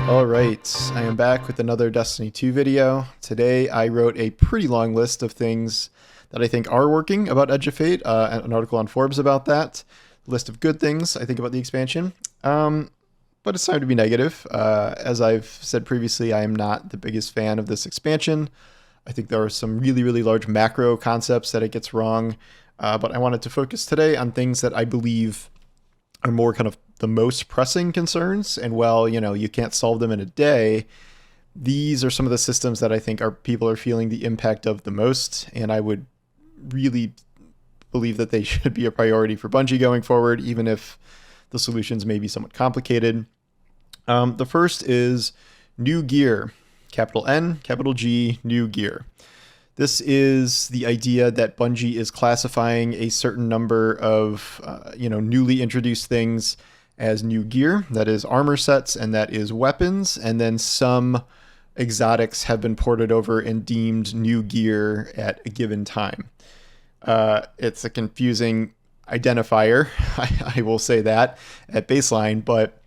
All right, I am back with another Destiny 2 video. Today I wrote a pretty long list of things that I think are working about Edge of Fate, an article on Forbes about that, list of good things I think about the expansion. But it's time to be negative. As I've said previously, I am not the biggest fan of this expansion. I think there are some really, really large macro concepts that it gets wrong, but I wanted to focus today on things that I believe are more kind of the most pressing concerns. And while, you can't solve them in a day, these are some of the systems that I think people are feeling the impact of the most. And I would really believe that they should be a priority for Bungie going forward, even if the solutions may be somewhat complicated. The first is new gear, capital N, capital G, new gear. This is the idea that Bungie is classifying a certain number of, newly introduced things as new gear. That is armor sets and that is weapons. And then some exotics have been ported over and deemed new gear at a given time. It's a confusing identifier, I will say that, at baseline. But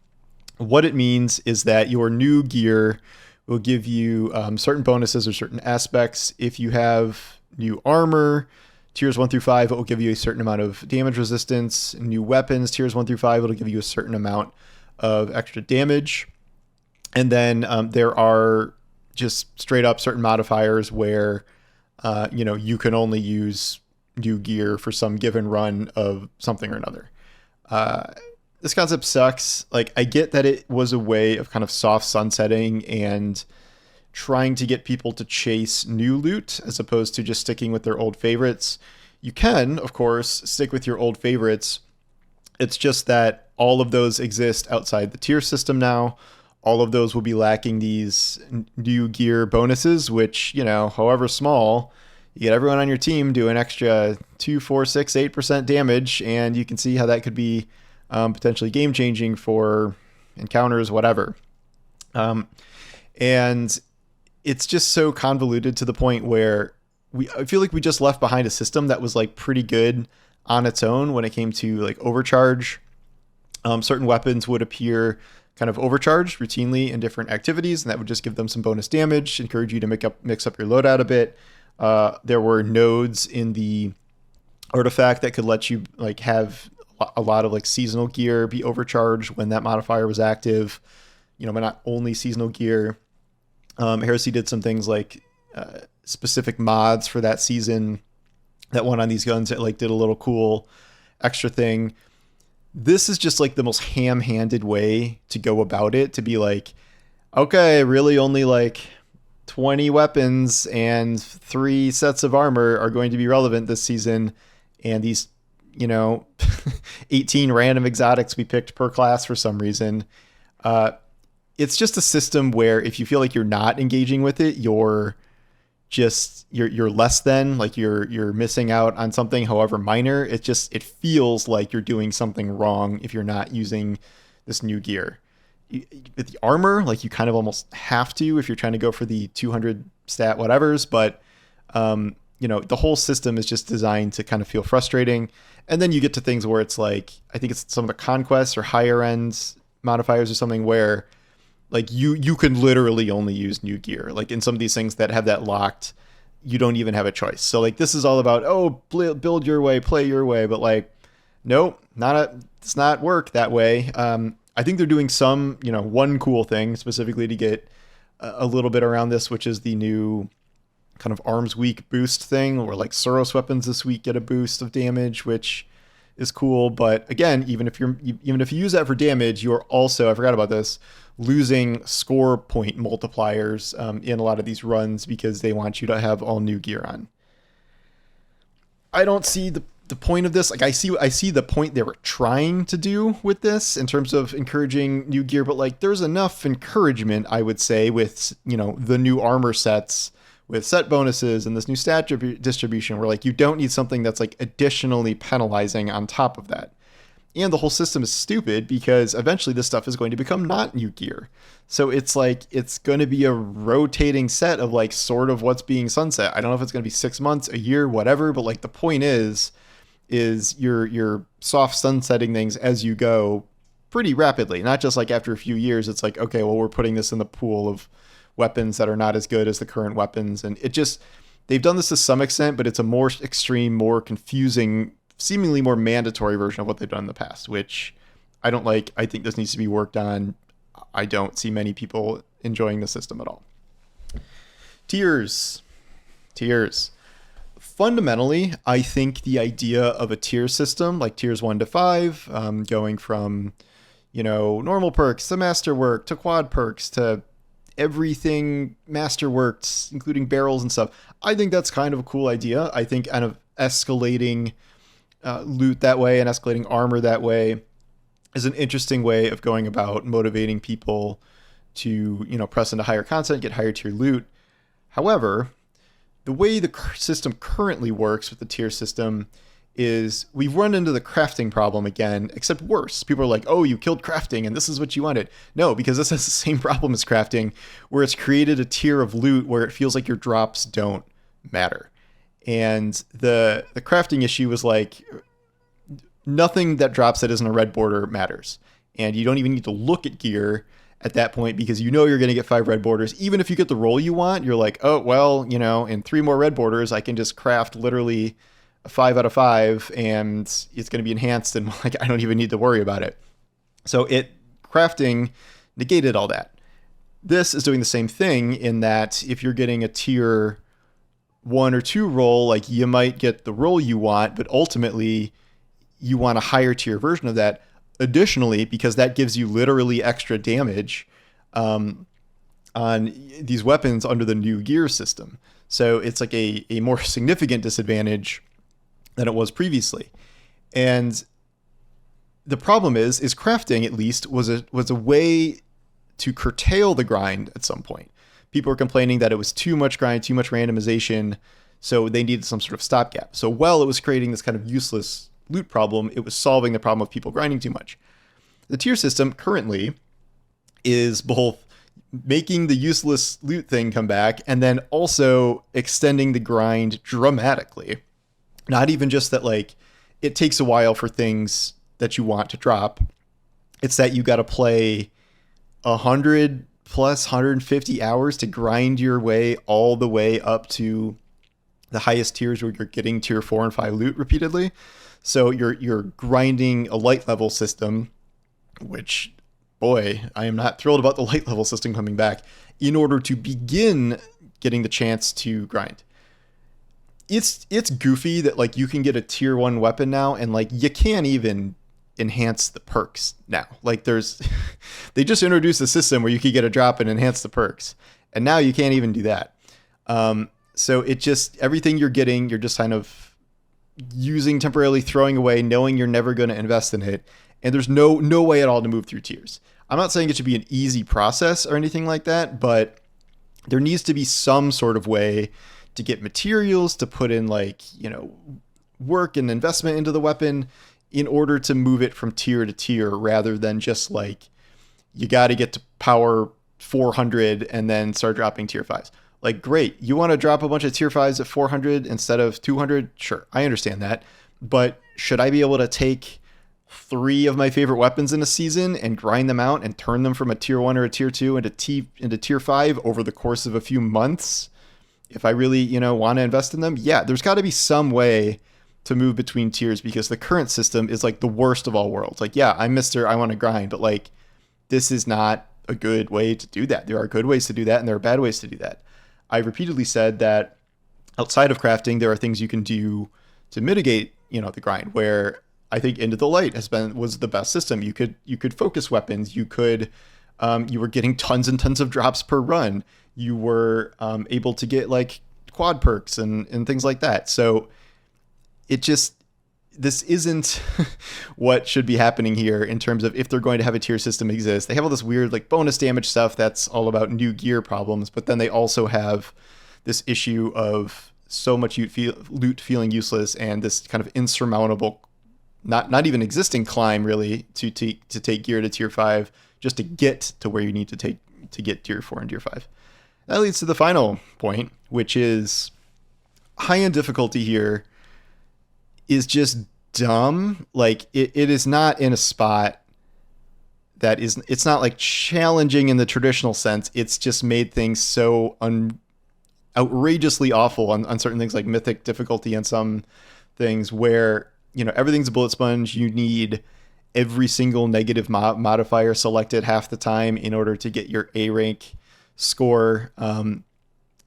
what it means is that your new gear will give you certain bonuses or certain aspects. If you have new armor, tiers 1 through 5, it will give you a certain amount of damage resistance. New weapons, tiers 1 through 5, it'll give you a certain amount of extra damage. And then there are just straight up certain modifiers where, you can only use new gear for some given run of something or another. This concept sucks. Like, I get that it was a way of kind of soft sunsetting and trying to get people to chase new loot as opposed to just sticking with their old favorites. You can, of course, stick with your old favorites. It's just that all of those exist outside the tier system now. All of those will be lacking these new gear bonuses, which, however small, you get everyone on your team do an extra 2, 4, 6, 8% damage, and you can see how that could be potentially game-changing for encounters, whatever. And it's just so convoluted to the point where I feel like we just left behind a system that was like pretty good on its own when it came to like overcharge. Certain weapons would appear kind of overcharged routinely in different activities, and that would just give them some bonus damage, encourage you to mix up your loadout a bit. There were nodes in the artifact that could let you like have a lot of like seasonal gear be overcharged when that modifier was active, but not only seasonal gear. Heresy did some things like specific mods for that season that went on these guns that like did a little cool extra thing. This is just like the most ham-handed way to go about it, to be like, okay, really only like 20 weapons and 3 sets of armor are going to be relevant this season, and these 18 random exotics we picked per class for some reason. It's just a system where if you feel like you're not engaging with it, you're less than, like you're missing out on something, however minor. It feels like you're doing something wrong if you're not using this new gear. With the armor, like you kind of almost have to if you're trying to go for the 200 stat whatevers, but the whole system is just designed to kind of feel frustrating. And then you get to things where it's like, I think it's some of the conquests or higher end modifiers or something where like you can literally only use new gear. Like in some of these things that have that locked, you don't even have a choice. So like this is all about, build your way, play your way, but like, nope, it's not work that way. I think they're doing some, one cool thing specifically to get a little bit around this, which is the new kind of arms weak boost thing, where like Suros weapons this week get a boost of damage, which is cool. But again, even if you use that for damage, you're also, I forgot about this, losing score point multipliers in a lot of these runs because they want you to have all new gear on. I don't see the point of this. Like I see the point they were trying to do with this in terms of encouraging new gear, but like there's enough encouragement, I would say, with the new armor sets with set bonuses and this new stat distribution where like you don't need something that's like additionally penalizing on top of that. And the whole system is stupid because eventually this stuff is going to become not new gear. So it's like, it's going to be a rotating set of like sort of what's being sunset. I don't know if it's going to be 6 months, a year, whatever, but like the point is you're soft sunsetting things as you go pretty rapidly. Not just like after a few years, it's like, okay, well, we're putting this in the pool of weapons that are not as good as the current weapons. And it just, they've done this to some extent, but it's a more extreme, more confusing, seemingly more mandatory version of what they've done in the past, which I don't like. I think this needs to be worked on. I don't see many people enjoying the system at all. Tiers. Fundamentally, I think the idea of a tier system, like tiers 1 to 5, going from, normal perks to masterwork to quad perks to everything masterworks, including barrels and stuff. I think that's kind of a cool idea. I think kind of escalating loot that way and escalating armor that way is an interesting way of going about motivating people to, press into higher content, get higher tier loot. However, the way the system currently works with the tier system is we've run into the crafting problem again, except worse. People are like, oh, you killed crafting and this is what you wanted. No, because this has the same problem as crafting, where it's created a tier of loot where it feels like your drops don't matter. And the crafting issue was like, nothing that drops that isn't a red border matters. And you don't even need to look at gear at that point because you're going to get 5 red borders. Even if you get the roll you want, you're like, oh, well, in 3 more red borders, I can just craft literally a 5 out of 5 and it's going to be enhanced and like I don't even need to worry about it. So crafting negated all that. This is doing the same thing in that if you're getting a tier 1 or 2 roll, like you might get the roll you want, but ultimately you want a higher tier version of that. Additionally, because that gives you literally extra damage on these weapons under the new gear system. So it's like a more significant disadvantage than it was previously. And the problem is crafting at least was a way to curtail the grind at some point. People were complaining that it was too much grind, too much randomization, so they needed some sort of stopgap. So while it was creating this kind of useless loot problem, it was solving the problem of people grinding too much. The tier system currently is both making the useless loot thing come back and then also extending the grind dramatically. Not even just that, like, it takes a while for things that you want to drop. It's that you got to play 100 plus 150 hours to grind your way all the way up to the highest tiers where you're getting tier 4 and 5 loot repeatedly. So you're grinding a light level system, which, boy, I am not thrilled about the light level system coming back, in order to begin getting the chance to grind. It's goofy that like you can get a tier 1 weapon now and like you can't even enhance the perks now. Like they just introduced a system where you could get a drop and enhance the perks, and now you can't even do that. So it just, everything you're getting, you're just kind of using, temporarily throwing away, knowing you're never going to invest in it. And there's no way at all to move through tiers. I'm not saying it should be an easy process or anything like that, but there needs to be some sort of way to get materials, to put in like, work and investment into the weapon in order to move it from tier to tier, rather than just like, you got to get to power 400 and then start dropping tier 5s. Like, great, you want to drop a bunch of tier 5s at 400 instead of 200? Sure, I understand that. But should I be able to take 3 of my favorite weapons in a season and grind them out and turn them from a tier 1 or a tier 2 into tier 5 over the course of a few months if I really, want to invest in them? Yeah, there's got to be some way to move between tiers, because the current system is like the worst of all worlds. Like, yeah, I'm Mr. I want to grind, but like, this is not a good way to do that. There are good ways to do that and there are bad ways to do that. I've repeatedly said that outside of crafting, there are things you can do to mitigate, the grind, where I think Into the Light was the best system. You could focus weapons. You were getting tons and tons of drops per run. You were able to get like quad perks and things like that. So this isn't what should be happening here in terms of if they're going to have a tier system exist. They have all this weird like bonus damage stuff that's all about new gear problems, but then they also have this issue of so much loot feeling useless and this kind of insurmountable, not even existing climb really to take gear to tier 5 just to get to where you need to get tier 4 and tier 5. That leads to the final point, which is high-end difficulty here is just dumb. Like it is not in a spot that is, it's not like challenging in the traditional sense. It's just made things so outrageously awful on certain things like mythic difficulty and some things where, everything's a bullet sponge. You need every single negative modifier selected half the time in order to get your A rank score.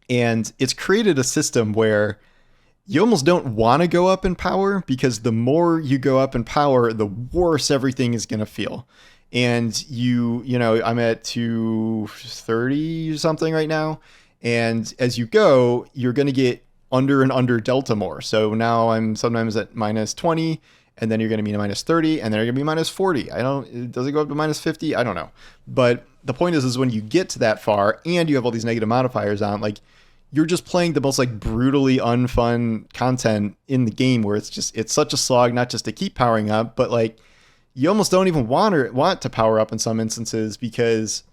And it's created a system where you almost don't want to go up in power, because the more you go up in power, the worse everything is going to feel. And I'm at 230 or something right now. And as you go, you're going to get under and under delta more. So now I'm sometimes at minus 20, and then you're going to be minus 30, and then you're going to be minus 40. Does it go up to minus 50? I don't know. But the point is when you get to that far and you have all these negative modifiers on, like, you're just playing the most like brutally unfun content in the game, where it's such a slog, not just to keep powering up, but like you almost don't even want to power up in some instances, because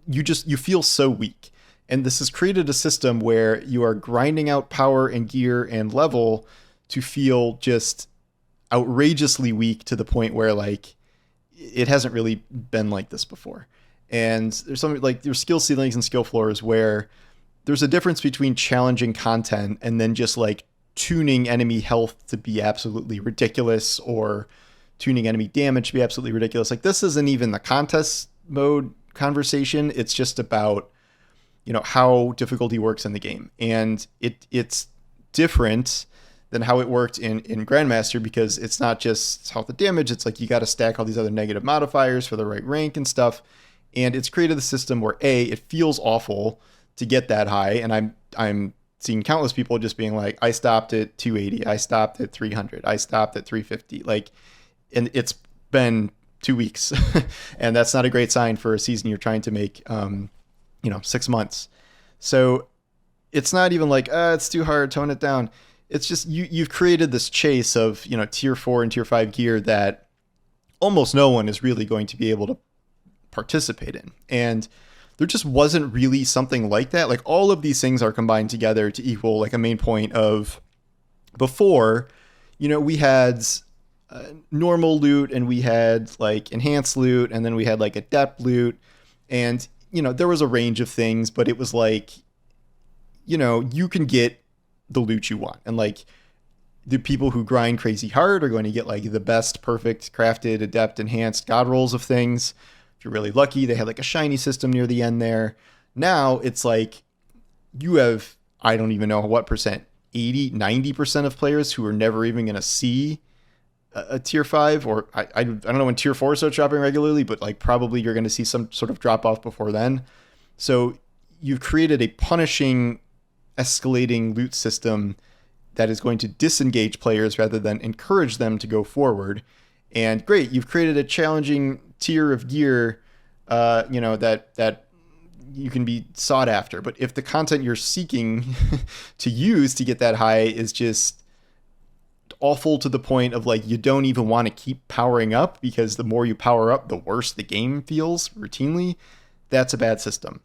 you feel so weak. And this has created a system where you are grinding out power and gear and level to feel just outrageously weak, to the point where like it hasn't really been like this before. And there's skill ceilings and skill floors where there's a difference between challenging content and then just like tuning enemy health to be absolutely ridiculous, or tuning enemy damage to be absolutely ridiculous. Like, this isn't even the contest mode conversation. It's just about, how difficulty works in the game. And it's different than how it worked in Grandmaster, because it's not just health and damage. It's like you got to stack all these other negative modifiers for the right rank and stuff. And it's created the system where it feels awful to get that high. And I'm seeing countless people just being like, I stopped at 280, I stopped at 300, I stopped at 350. Like, and it's been 2 weeks, and that's not a great sign for a season you're trying to make, 6 months. So it's not even like, it's too hard, tone it down. It's just you've created this chase of, tier 4 and tier 5 gear that almost no one is really going to be able to participate in. And there just wasn't really something like that. Like, all of these things are combined together to equal like a main point of, before, we had normal loot, and we had like enhanced loot, and then we had like adept loot, and there was a range of things, but it was like, you can get the loot you want, and like the people who grind crazy hard are going to get like the best perfect crafted adept enhanced god rolls of things. If you're really lucky, they have like a shiny system near the end there. Now it's like you have, I don't even know what percent, 80, 90% of players who are never even going to see a tier 5, or I don't know when tier 4 starts dropping regularly, but like probably you're going to see some sort of drop off before then. So you've created a punishing, escalating loot system that is going to disengage players rather than encourage them to go forward. And great, you've created a challenging tier of gear, that you can be sought after. But if the content you're seeking to use to get that high is just awful, to the point of like you don't even want to keep powering up, because the more you power up, the worse the game feels routinely, that's a bad system.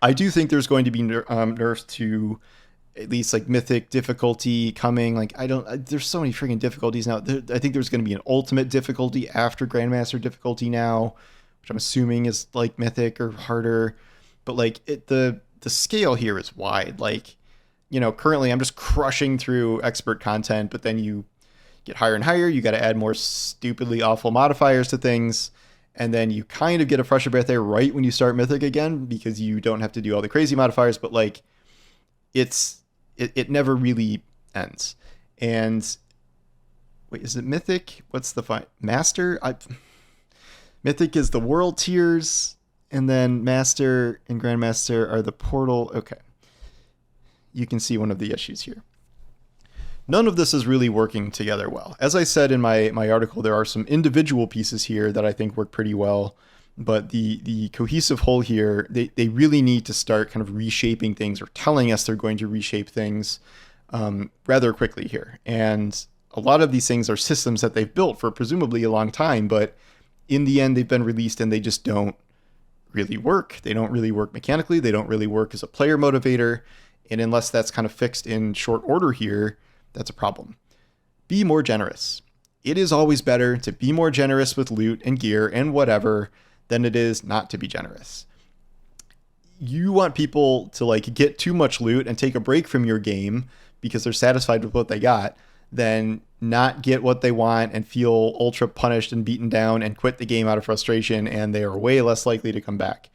I do think there's going to be nerfs to at least like mythic difficulty coming. Like, there's so many freaking difficulties now. I think there's going to be an ultimate difficulty after Grandmaster difficulty now, which I'm assuming is like mythic or harder. But like the scale here is wide. Like, currently I'm just crushing through expert content, but then you get higher and higher. You got to add more stupidly awful modifiers to things. And then you kind of get a fresher breath there right when you start mythic again, because you don't have to do all the crazy modifiers, but like it never really ends. And wait, is it mythic? What's the master? Mythic is the world tiers, and then master and grandmaster are the portal. Okay. You can see one of the issues here. None of this is really working together well. As I said in my article, there are some individual pieces here that I think work pretty well, but the cohesive whole here, they really need to start kind of reshaping things, or telling us they're going to reshape things rather quickly here. And a lot of these things are systems that they've built for presumably a long time, but in the end they've been released and they just don't really work. They don't really work mechanically. They don't really work as a player motivator. And unless that's kind of fixed in short order here, that's a problem. Be more generous. it is always better to be more generous with loot and gear and whatever than it is not to be generous. You want people to like get too much loot and take a break from your game because they're satisfied with what they got, then not get what they want and feel ultra punished and beaten down and quit the game out of frustration, and they are way less likely to come back.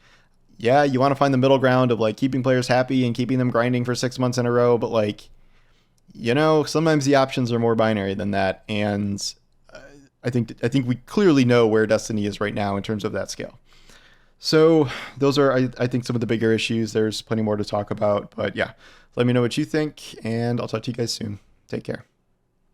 Yeah, you want to find the middle ground of like keeping players happy and keeping them grinding for 6 months in a row, but like, sometimes the options are more binary than that, and I think we clearly know where Destiny is right now in terms of that scale. So those are, I think, some of the bigger issues. There's plenty more to talk about, but yeah, let me know what you think, and I'll talk to you guys soon. Take care.